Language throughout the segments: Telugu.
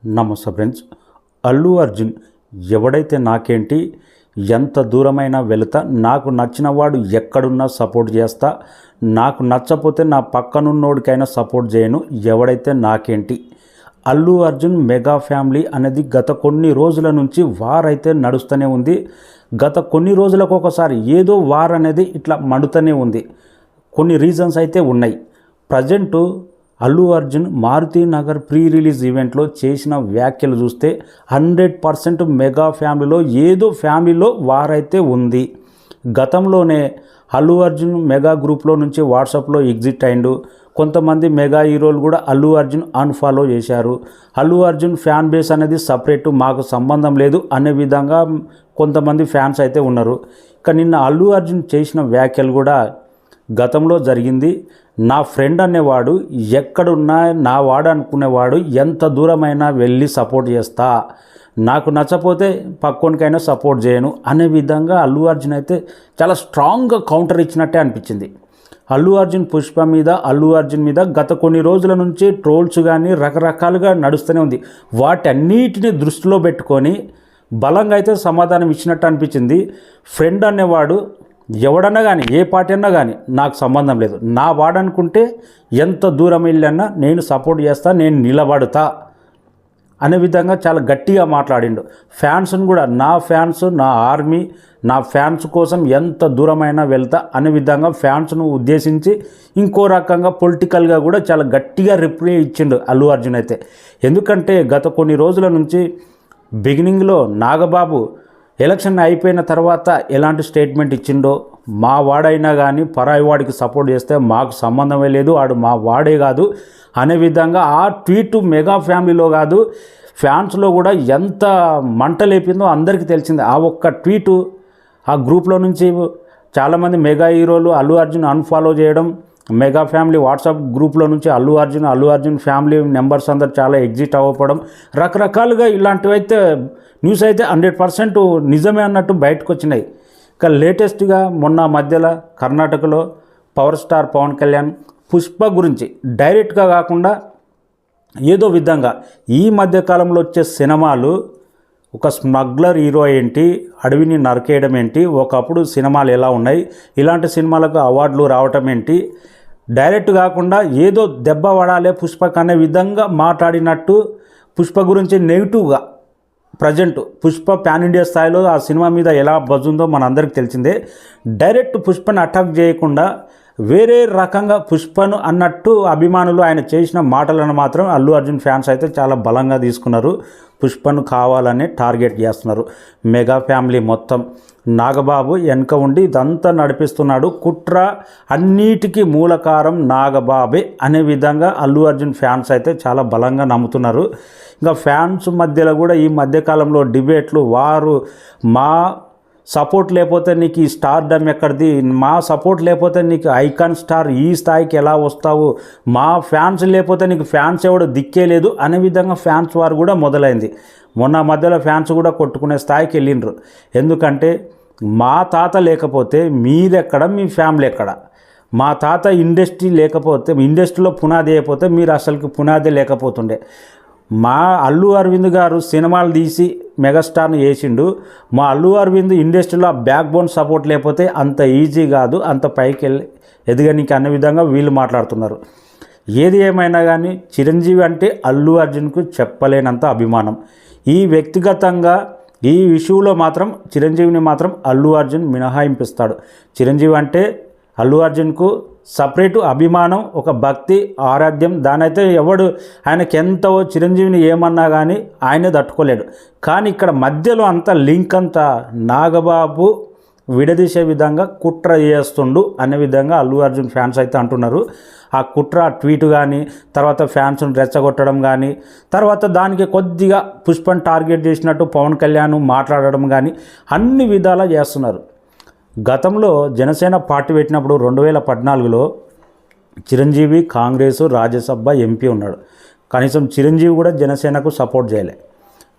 నమస్తే ఫ్రెండ్స్. అల్లు అర్జున్ ఎవడైతే నాకేంటి, ఎంత దూరమైనా వెళుతా, నాకు నచ్చిన వాడు ఎక్కడున్నా సపోర్ట్ చేస్తా, నాకు నచ్చపోతే నా పక్కనున్నోడికైనా సపోర్ట్ చేయను, ఎవడైతే నాకేంటి. అల్లు అర్జున్ మెగా ఫ్యామిలీ అనేది గత కొన్ని రోజుల నుంచి వార్ అయితే నడుస్తూనే ఉంది. గత కొన్ని రోజులకు ఒకసారి ఏదో వార్ అనేది ఇట్లా మండుతూనే ఉంది. కొన్ని రీజన్స్ అయితే ఉన్నాయి. Present Allu Arjun Maruti Nagar pre release ఈవెంట్లో చేసిన వ్యాఖ్యలు చూస్తే 100% మెగా ఫ్యామిలీలో ఏదో ఫ్యామిలీలో వారైతే ఉంది. గతంలోనే అల్లు అర్జున్ మెగా గ్రూప్లో నుంచి వాట్సాప్లో ఎగ్జిట్ అయిండు. కొంతమంది మెగా హీరోలు కూడా అల్లు అర్జున్ అన్ఫాలో చేశారు. అల్లు అర్జున్ ఫ్యాన్ బేస్ అనేది సపరేటు, మాకు సంబంధం లేదు అనే విధంగా కొంతమంది ఫ్యాన్స్ అయితే ఉన్నారు. ఇక నిన్న అల్లు అర్జున్ చేసిన వ్యాఖ్యలు కూడా గతంలో జరిగింది. నా ఫ్రెండ్ అనేవాడు ఎక్కడున్నా నా వాడు అనుకునేవాడు ఎంత దూరమైనా వెళ్ళి సపోర్ట్ చేస్తా, నాకు నచ్చపోతే పక్కోనికైనా సపోర్ట్ చేయను అనే విధంగా అల్లు అర్జున్ అయితే చాలా స్ట్రాంగ్గా కౌంటర్ ఇచ్చినట్టే అనిపించింది. అల్లు అర్జున్ పుష్ప మీద, అల్లు అర్జున్ మీద గత కొన్ని రోజుల నుంచి ట్రోల్స్ కానీ రకరకాలుగా నడుస్తూనే ఉంది. వాటన్నిటిని దృష్టిలో పెట్టుకొని బలంగా అయితే సమాధానం ఇచ్చినట్టు అనిపించింది. ఫ్రెండ్ అనేవాడు ఎవడన్నా కానీ, ఏ పార్టీ అన్నా కానీ నాకు సంబంధం లేదు, నా వాడనుకుంటే ఎంత దూరం వెళ్ళన్నా నేను సపోర్ట్ చేస్తా, నేను నిలబడతా అనే విధంగా చాలా గట్టిగా మాట్లాడిండు. ఫ్యాన్స్ను కూడా నా ఫ్యాన్స్, నా ఆర్మీ, నా ఫ్యాన్స్ కోసం ఎంత దూరమైనా వెళ్తా అనే విధంగా ఫ్యాన్స్ను ఉద్దేశించి ఇంకో రకంగా పొలిటికల్గా కూడా చాలా గట్టిగా రిప్లై ఇచ్చిండు అల్లు అర్జున్ అయితే. ఎందుకంటే గత కొన్ని రోజుల నుంచి బిగినింగ్లో నాగబాబు ఎలక్షన్ అయిపోయిన తర్వాత ఎలాంటి స్టేట్మెంట్ ఇచ్చిండో, మా వాడైనా కానీ పరాయి వాడికి సపోర్ట్ చేస్తే మాకు సంబంధమే లేదు, వాడు మా వాడే కాదు అనే విధంగా ఆ ట్వీట్ మెగా ఫ్యామిలీలో కాదు ఫ్యాన్స్లో కూడా ఎంత మంట లేపిందో అందరికీ తెలిసింది. ఆ ఒక్క ట్వీటు ఆ గ్రూప్లో నుంచి చాలామంది మెగా హీరోలు అల్లు అర్జున్ అన్ఫాలో చేయడం, మెగా ఫ్యామిలీ వాట్సాప్ గ్రూప్లో నుంచి అల్లు అర్జున్ ఫ్యామిలీ మెంబర్స్ అందరు చాలా ఎగ్జిట్ అవ్వడం, రకరకాలుగా ఇలాంటివైతే న్యూస్ అయితే 100% నిజమే అన్నట్టు బయటకు వచ్చినాయి. ఇక లేటెస్ట్గా మొన్న మధ్యలో కర్ణాటకలో పవర్ స్టార్ పవన్ కళ్యాణ్ పుష్ప గురించి డైరెక్ట్గా కాకుండా ఏదో విధంగా ఈ మధ్యకాలంలో వచ్చే సినిమాలు ఒక స్మగ్లర్ హీరో ఏంటి, అడవిని నరికేయడం ఏంటి, ఒకప్పుడు సినిమాలు ఎలా ఉన్నాయి, ఇలాంటి సినిమాలకు అవార్డులు రావటం ఏంటి, డైరెక్ట్ కాకుండా ఏదో దెబ్బ పడాలే పుష్పకు అనే విధంగా మాట్లాడినట్టు పుష్ప గురించి నెగిటివ్గా ప్రజెంట్ పుష్ప పాన్ ఇండియా స్థాయిలో ఆ సినిమా మీద ఎలా బజ్ ఉందో మనందరికీ తెలిసిందే. డైరెక్ట్ పుష్పను అటాక్ చేయకుండా వేరే రకంగా పుష్పను అన్నట్టు అభిమానులు ఆయన చేసిన మాటలను మాత్రం అల్లు అర్జున్ ఫ్యాన్స్ అయితే చాలా బలంగా తీసుకున్నారు. పుష్పను కావాలనే టార్గెట్ చేస్తున్నారు. మెగా ఫ్యామిలీ మొత్తం నాగబాబు వెనక ఉండి ఇదంతా నడిపిస్తున్నాడు, కుట్ర అన్నిటికీ మూలకారం నాగబాబే అనే విధంగా అల్లు అర్జున్ ఫ్యాన్స్ అయితే చాలా బలంగా నమ్ముతున్నారు. ఇంకా ఫ్యాన్స్ మధ్యలో కూడా ఈ మధ్యకాలంలో డిబేట్లు, వారు మా సపోర్ట్ లేకపోతే నీకు ఈ స్టార్ డమ్ ఎక్కడిది, మా సపోర్ట్ లేకపోతే నీకు ఐకాన్ స్టార్ ఈ స్థాయికి ఎలా వస్తావు, మా ఫ్యాన్స్ లేకపోతే నీకు ఫ్యాన్స్ ఎవడు దిక్కే లేదు అనే విధంగా ఫ్యాన్స్ వారు కూడా మొదలైంది. మొన్న మధ్యలో ఫ్యాన్స్ కూడా కొట్టుకునే స్థాయికి వెళ్ళిండ్రు. ఎందుకంటే మా తాత లేకపోతే మీరెక్కడ, మీ ఫ్యామిలీ ఎక్కడ, మా తాత ఇండస్ట్రీ లేకపోతే, ఇండస్ట్రీలో పునాది అయిపోతే మీరు అసలుకి పునాది లేకపోతుండే, మా అల్లు అరవింద్ గారు సినిమాలు తీసి మెగాస్టార్ని చేసిండు, మా అల్లు అరవింద్ ఇండస్ట్రీలో బ్యాక్ బోన్ సపోర్ట్ లేకపోతే అంత ఈజీ కాదు అంత పైకి వెళ్ళి ఎదగనికి అనే విధంగా వీళ్ళు మాట్లాడుతున్నారు. ఏది ఏమైనా కానీ చిరంజీవి అంటే అల్లు అర్జున్కు చెప్పలేనంత అభిమానం. ఈ వ్యక్తిగతంగా ఈ ఇష్యూలో మాత్రం చిరంజీవిని మాత్రం అల్లు అర్జున్ మినహాయింపిస్తాడు. చిరంజీవి అంటే అల్లు అర్జున్కు సపరేటు అభిమానం, ఒక భక్తి, ఆరాధ్యం. దానైతే ఎవడు ఆయనకి ఎంతో చిరంజీవిని ఏమన్నా కానీ ఆయనే తట్టుకోలేడు. కానీ ఇక్కడ మధ్యలో అంతా లింక్ అంతా నాగబాబు విడదీసే విధంగా కుట్ర చేస్తుండు అనే విధంగా అల్లు అర్జున్ ఫ్యాన్స్ అయితే అంటున్నారు. ఆ కుట్ర ట్వీట్ కానీ, తర్వాత ఫ్యాన్స్ను రెచ్చగొట్టడం కానీ, తర్వాత దానికి కొద్దిగా పుష్పను టార్గెట్ చేసినట్టు పవన్ కళ్యాణ్ మాట్లాడడం కానీ అన్ని విధాలా చేస్తున్నారు. గతంలో జనసేన పార్టీ పెట్టినప్పుడు 2014లో చిరంజీవి కాంగ్రెసు రాజ్యసభ ఎంపీ ఉన్నాడు. కనీసం చిరంజీవి కూడా జనసేనకు సపోర్ట్ చేయలే,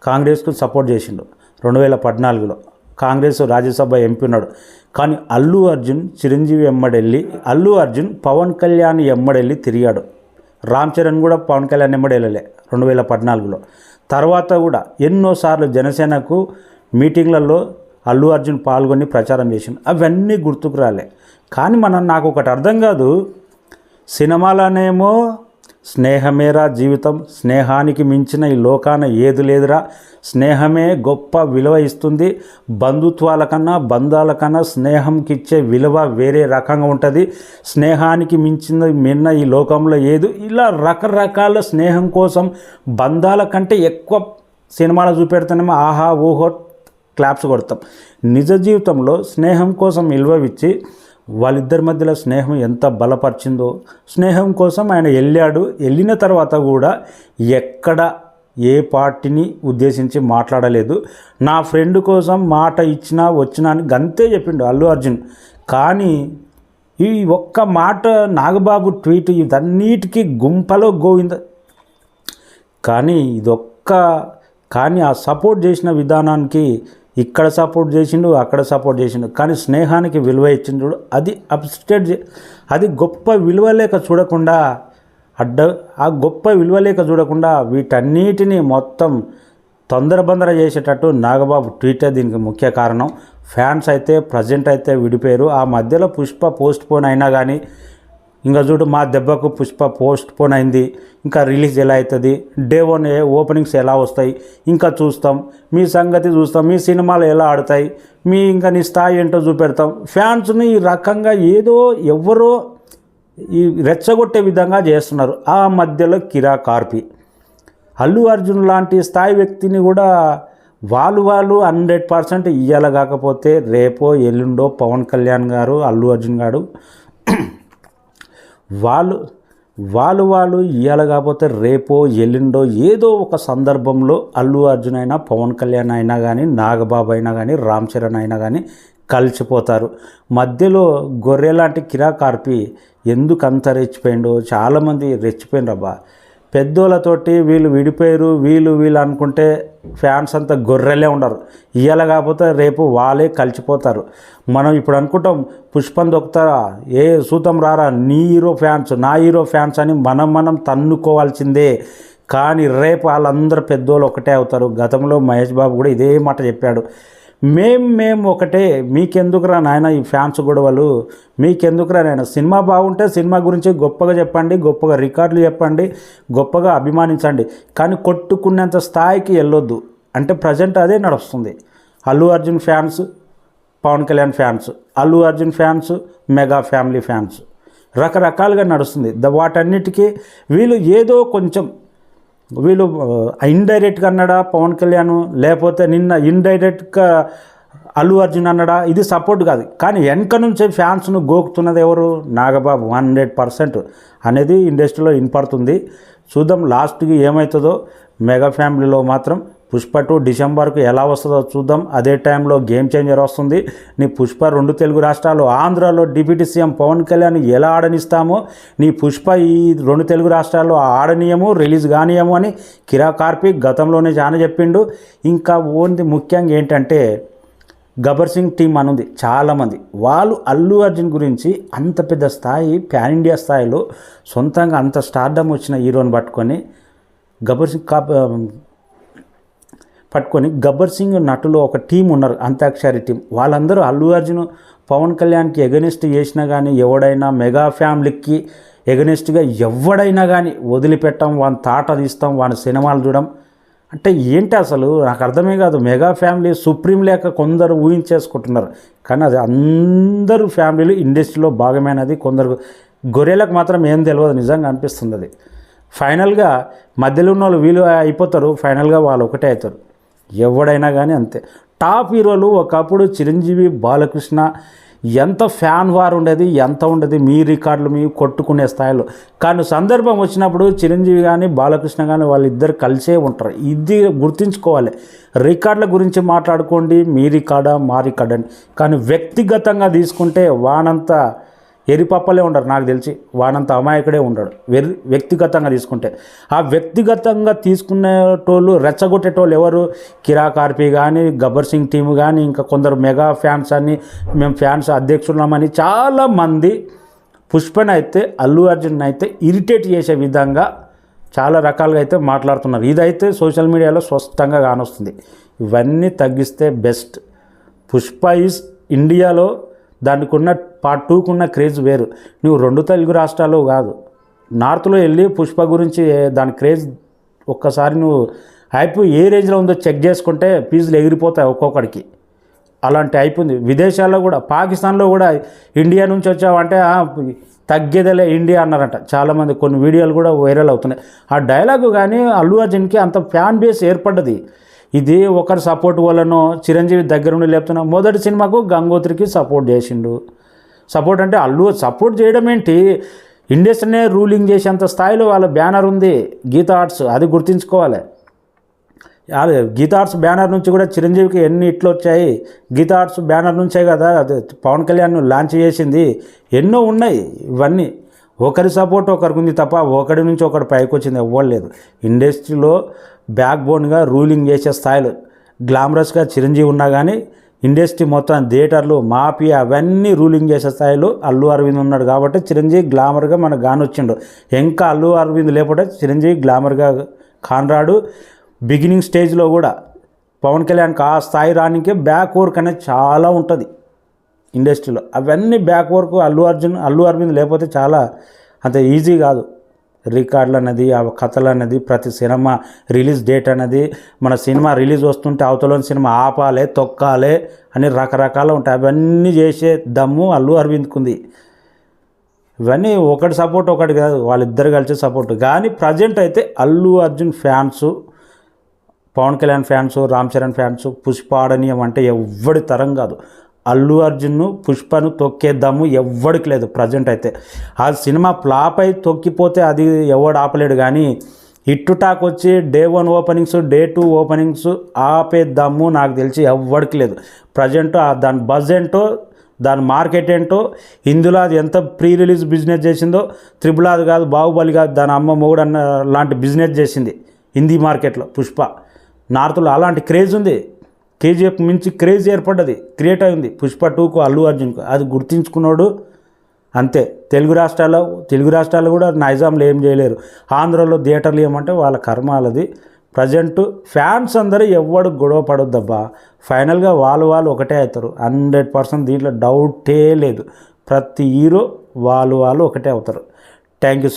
కాంగ్రెస్కు సపోర్ట్ చేసిండు. 2014లో కాంగ్రెస్ రాజ్యసభ ఎంపీ ఉన్నాడు. కానీ అల్లు అర్జున్ చిరంజీవి ఎమ్మడెళ్ళి, అల్లు అర్జున్ పవన్ కళ్యాణ్ ఎమ్మడెళ్ళి తిరిగాడు. రామ్ చరణ్ కూడా పవన్ కళ్యాణ్ వెంబడి వెళ్ళలే 2014లో. తర్వాత కూడా ఎన్నోసార్లు జనసేనకు మీటింగ్లలో అల్లు అర్జున్ పాల్గొని ప్రచారం చేసిండు. అవన్నీ గుర్తుకు రాలే. కానీ నాకు ఒకటి అర్థం కాదు, సినిమాలనేమో స్నేహమేరా జీవితం, స్నేహానికి మించిన ఈ లోకాన ఏది లేదురా, స్నేహమే గొప్ప విలువ ఇస్తుంది, బంధుత్వాల కన్నా బంధాల కన్నా స్నేహంకి ఇచ్చే విలువ వేరే రకంగా ఉంటుంది, స్నేహానికి మిన్న ఈ లోకంలో ఏదు, ఇలా రకరకాల స్నేహం కోసం బంధాల కంటే ఎక్కువ సినిమాలు చూపెడుతున్నామో ఆహా ఓహో క్లాప్స్ కొడతాం. నిజ జీవితంలో స్నేహం కోసం విలువ ఇచ్చి వాళ్ళిద్దరి మధ్యలో స్నేహం ఎంత బలపరిచిందో, స్నేహం కోసం ఆయన వెళ్ళిన తర్వాత కూడా ఎక్కడ ఏ పార్టీని ఉద్దేశించి మాట్లాడలేదు. నా ఫ్రెండ్ కోసం మాట ఇచ్చినా వచ్చినా అని గంతే చెప్పిండు అల్లు అర్జున్. కానీ ఈ ఒక్క మాట నాగబాబు ట్వీట్ ఇదన్నిటికీ గుంపలో గోవింద. కానీ ఆ సపోర్ట్ చేసిన విధానానికి ఇక్కడ సపోర్ట్ చేసిండు, అక్కడ సపోర్ట్ చేసిండు, కానీ స్నేహానికి విలువ ఇచ్చిండు. అది అప్స్టేట్, అది గొప్ప విలువ లేక చూడకుండా గొప్ప విలువ లేక చూడకుండా వీటన్నిటినీ మొత్తం తొందరబందర చేసేటట్టు నాగబాబు ట్వీటే దీనికి ముఖ్య కారణం. ఫ్యాన్స్ అయితే ప్రజెంట్ అయితే విడిపోయారు. ఆ మధ్యలో పుష్ప పోస్ట్ పోన్ అయినా కానీ ఇంకా చూడు మా దెబ్బకు పుష్ప పోస్ట్ పోన్ అయింది, ఇంకా రిలీజ్ ఎలా అవుతుంది, డే 1 ఓపెనింగ్స్ ఎలా వస్తాయి ఇంకా చూస్తాం, మీ సంగతి చూస్తాం, మీ సినిమాలు ఎలా ఆడతాయి, ఇంకా నీ స్థాయి ఏంటో చూపెడతాం. ఫ్యాన్స్ని ఈ రకంగా ఏదో ఎవరో ఈ రెచ్చగొట్టే విధంగా చేస్తున్నారు. ఆ మధ్యలో కిరా కార్పి అల్లు అర్జున్ లాంటి స్థాయి వ్యక్తిని కూడా వాళ్ళు 100% ఇయ్యాల, కాకపోతే రేపో ఎల్లుండో పవన్ కళ్యాణ్ గారు అల్లు అర్జున్ గారు వాళ్ళు ఇయ్యాల, కాకపోతే రేపో ఎల్లుండో ఏదో ఒక సందర్భంలో అల్లు అర్జున్ అయినా పవన్ కళ్యాణ్ అయినా కానీ నాగబాబు అయినా కానీ రామ్ చరణ్ అయినా కానీ కలిసిపోతారు. మధ్యలో గొర్రె లాంటి కిరా కార్పి ఎందుకు అంత రెచ్చిపోయిండో, చాలామంది రెచ్చిపోయిండ్రు అబ్బా. పెద్దోళ్ళతోటి వీళ్ళు విడిపోయారు, వీళ్ళు అనుకుంటే ఫ్యాన్స్ అంతా గొర్రెలే ఉండరు. ఇయ్యాల కాకపోతే రేపు వాళ్ళే కలిసిపోతారు. మనం ఇప్పుడు అనుకుంటాం పుష్పం దొక్కుతారా, ఏ సూతం రారా, నీ హీరో ఫ్యాన్స్ నా హీరో ఫ్యాన్స్ అని మనం తన్నుకోవాల్సిందే. కానీ రేపు వాళ్ళందరూ పెద్దోళ్ళు ఒకటే అవుతారు. గతంలో మహేష్ బాబు కూడా ఇదే మాట చెప్పాడు, మేము ఒకటే, మీకెందుకురా నాయన ఈ ఫ్యాన్స్ గొడవలు, మీకెందుకురా నాయన, సినిమా బాగుంటే సినిమా గురించి గొప్పగా చెప్పండి, గొప్పగా రికార్డులు చెప్పండి, గొప్పగా అభిమానించండి, కానీ కొట్టుకునేంత స్థాయికి వెళ్ళొద్దు. అంటే ప్రజెంట్ అదే నడుస్తుంది. Allu Arjun fans Pawan Kalyan fans, Allu Arjun fans mega family fans, రకరకాలుగా నడుస్తుంది. వాటన్నిటికీ వీళ్ళు ఏదో కొంచెం ఇండైరెక్ట్గా అన్నాడా పవన్ కళ్యాణ్, లేకపోతే నిన్న ఇండైరెక్ట్గా అల్లు అర్జున్ అన్నాడా, ఇది సపోర్ట్ కాదు. కానీ వెనక నుంచే ఫ్యాన్స్ను గోకుతున్నది ఎవరు, నాగబాబు 100% అనేది ఇండస్ట్రీలో వినపడుతుంది. చూద్దాం లాస్ట్కి ఏమవుతుందో. మెగా ఫ్యామిలీలో మాత్రం పుష్ప 2 డిసెంబర్కు ఎలా వస్తుందో చూద్దాం. అదే టైంలో గేమ్ చేంజర్ వస్తుంది. నీ పుష్ప 2 తెలుగు రాష్ట్రాలు, ఆంధ్రాలో డిప్యూటీ సీఎం పవన్ కళ్యాణ్ ఎలా ఆడనిస్తామో, నీ పుష్ప ఈ 2 తెలుగు రాష్ట్రాల్లో ఆడనీయము, రిలీజ్ కానీయము అని కిరా కార్పిక్ గతంలోనే చాలా చెప్పిండు. ఇంకా ముఖ్యంగా ఏంటంటే గబ్బర్ సింగ్ టీం అనుంది చాలామంది, వాళ్ళు అల్లు అర్జున్ గురించి అంత పెద్ద స్థాయి ప్యాన్ ఇండియా స్థాయిలో సొంతంగా అంత స్టార్డమ్ వచ్చిన హీరోని పట్టుకొని గబ్బర్ సింగ్ నటులు ఒక టీం ఉన్నారు, అంత్యాక్షరి టీం. వాళ్ళందరూ అల్లు అర్జున్ పవన్ కళ్యాణ్కి ఎగనిస్ట్ చేసినా కానీ, ఎవడైనా మెగా ఫ్యామిలీకి ఎగనిస్ట్గా ఎవడైనా కానీ వదిలిపెట్టాం, వాని తాట తీస్తాం, వాని సినిమాలు చూడడం. అంటే ఏంటి అసలు నాకు అర్థమే కాదు. మెగా ఫ్యామిలీ సుప్రీం లేక కొందరు ఊహించేసుకుంటున్నారు, కానీ అది అందరూ ఫ్యామిలీలు ఇండస్ట్రీలో భాగమైనది. కొందరు గొర్రెలకు మాత్రం ఏం తెలియదు, నిజంగా అనిపిస్తుంది. అది ఫైనల్గా మధ్యలో ఉన్న వాళ్ళు వీళ్ళు అయిపోతారు, ఫైనల్గా వాళ్ళు ఒకటే అవుతారు. ఎవడైనా కానీ అంతే. టాప్ హీరోలు ఒకప్పుడు చిరంజీవి, బాలకృష్ణ ఎంత ఫ్యాన్ వార్ ఉండేది, ఎంత ఉండేది, మీ రికార్డులు మీ కొట్టుకునే స్థాయిలో. కానీ సందర్భం వచ్చినప్పుడు చిరంజీవి కానీ బాలకృష్ణ కానీ వాళ్ళిద్దరు కలిసే ఉంటారు. ఇది గుర్తుంచుకోవాలి. రికార్డుల గురించి మాట్లాడుకోండి, మీ రికార్డా మా రికార్డ్ అని, కానీ వ్యక్తిగతంగా తీసుకుంటే వానంతా ఎరిపప్పలే ఉండరు, నాకు తెలిసి వానంత అమాయకుడే ఉండడు వ్యక్తిగతంగా తీసుకుంటే. ఆ వ్యక్తిగతంగా తీసుకునేటోళ్ళు రెచ్చగొట్టేటోళ్ళు ఎవరు, కిరా కార్పి కానీ, గబ్బర్ సింగ్ టీము కానీ, ఇంకా కొందరు మెగా ఫ్యాన్స్ అని, మేము ఫ్యాన్స్ అధ్యక్షులమని చాలామంది పుష్పని అయితే అల్లు అర్జున్ అయితే ఇరిటేట్ చేసే విధంగా చాలా రకాలుగా అయితే మాట్లాడుతున్నారు. ఇదైతే సోషల్ మీడియాలో స్పష్టంగా కానొస్తుంది. ఇవన్నీ తగ్గిస్తే బెస్ట్. పుష్ప ఈజ్ ఇండియాలో దానికి ఉన్న పార్ట్ 2కు ఉన్న క్రేజ్ వేరు. నువ్వు 2 తెలుగు రాష్ట్రాలు కాదు, నార్త్లో వెళ్ళి పుష్ప గురించి దాని క్రేజ్ ఒక్కసారి నువ్వు హైప్ ఏ రేంజ్లో ఉందో చెక్ చేసుకుంటే ఫీజులు ఎగిరిపోతాయి ఒక్కొక్కడికి. అలాంటి హైప్ ఉంది. విదేశాల్లో కూడా, పాకిస్తాన్లో కూడా ఇండియా నుంచి వచ్చావంటే తగ్గేదేలే ఇండియా అన్నారంట చాలామంది. కొన్ని వీడియోలు కూడా వైరల్ అవుతున్నాయి. ఆ డైలాగు కానీ అల్లు అర్జున్కి అంత ఫ్యాన్ బేస్ ఏర్పడ్డది. ఇది ఒకరి సపోర్ట్ వల్లనో చిరంజీవి దగ్గరుండి లేపుతున్నా. మొదటి సినిమాకు గంగోత్రికి సపోర్ట్ చేసిండు. సపోర్ట్ అంటే అల్లు సపోర్ట్ చేయడం ఏంటి, ఇండస్ట్రీనే రూలింగ్ చేసేంత స్థాయిలో వాళ్ళ బ్యానర్ ఉంది గీతా ఆర్ట్స్, అది గుర్తుంచుకోవాలి. గీతా ఆర్ట్స్ బ్యానర్ నుంచి కూడా చిరంజీవికి ఎన్ని ఇట్లు వచ్చాయి. గీతా ఆర్ట్స్ బ్యానర్ నుంచే కదా అది పవన్ కళ్యాణ్ లాంచ్ చేసింది. ఎన్నో ఉన్నాయి. ఇవన్నీ ఒకరి సపోర్ట్ ఒకరికి ఉంది తప్ప ఒకరి నుంచి ఒకటి పైకి వచ్చింది ఇవ్వలేదు. ఇండస్ట్రీలో బ్యాక్ బోన్గా రూలింగ్ చేసే స్థాయిలో గ్లామరస్గా చిరంజీవి ఉన్నా కానీ ఇండస్ట్రీ మొత్తం థియేటర్లు మాఫియా అవన్నీ రూలింగ్ చేసే స్థాయిలో అల్లు అరవింద్ ఉన్నాడు. కాబట్టి చిరంజీవి గ్లామర్గా మనకు గానొచ్చిండు. ఇంకా అల్లు అరవింద్ లేకపోతే చిరంజీవి గ్లామర్గా కానరాడు. బిగినింగ్ స్టేజ్లో కూడా పవన్ కళ్యాణ్కి ఆ స్థాయి రానికే బ్యాక్ వర్క్ అనేది చాలా ఉంటుంది ఇండస్ట్రీలో. అవన్నీ బ్యాక్ వర్క్ అల్లు అరవింద్ లేకపోతే చాలా అంత ఈజీ కాదు. రికార్డులు అన్నది, ఆ కథలు అన్నది, ప్రతి సినిమా రిలీజ్ డేట్ అనేది, మన సినిమా రిలీజ్ వస్తుంటే అవతలని సినిమా ఆపాలే తొక్కాలే అని రకరకాలు ఉంటాయి. అవన్నీ చేసే దమ్ము అల్లు అరవింద్కి ఉంది. ఇవన్నీ ఒకటి సపోర్ట్ ఒకటి కాదు, వాళ్ళిద్దరు కలిసి సపోర్ట్. కానీ ప్రజెంట్ అయితే Allu Arjun fans, Pawan Kalyan fans, Ram Charan fans Pushpa ఆడనీయం అంటే ఎవ్వడి తరం కాదు. అల్లు అర్జున్ను పుష్పను తొక్కేద్దాము ఎవ్వడికి లేదు ప్రజెంట్ అయితే. ఆ సినిమా ఫ్లాప్ అయి తొక్కిపోతే అది ఎవడు ఆపలేడు. కానీ హిట్ టాక్ వచ్చి డే 1 ఓపెనింగ్స్, డే 2 ఓపెనింగ్స్ ఆపేద్దాము నాకు తెలిసి ఎవ్వడికి లేదు ప్రజెంట్. దాని బజ్ ఏంటో, దాని మార్కెట్ ఏంటో, ఇందులో అది ఎంత ప్రీ రిలీజ్ బిజినెస్ చేసిందో, త్రిబుల్ ఆది కాదు, బాహుబలి కాదు, దాని అమ్మ మొగుడు అన్న లాంటి బిజినెస్ చేసింది హిందీ మార్కెట్లో పుష్ప. నార్త్లో అలాంటి క్రేజ్ ఉంది. కేజీఎఫ్ మించి క్రేజ్ ఏర్పడ్డది, క్రియేట్ అయింది పుష్ప 2కు అల్లు అర్జున్కు. అది గుర్తించుకున్నాడు అంతే. తెలుగు రాష్ట్రాల్లో కూడా నైజాంలు ఏం చేయలేరు. ఆంధ్రలో థియేటర్లు ఏమంటే వాళ్ళ కర్మ వాళ్ళది. ప్రజెంట్ ఫ్యాన్స్ అందరూ ఎవడు గొడవ పడొద్దబ్బా. ఫైనల్గా వాళ్ళు ఒకటే అవుతారు 100%. దీంట్లో డౌటే లేదు. ప్రతి హీరో వాళ్ళు ఒకటే అవుతారు. Thank you.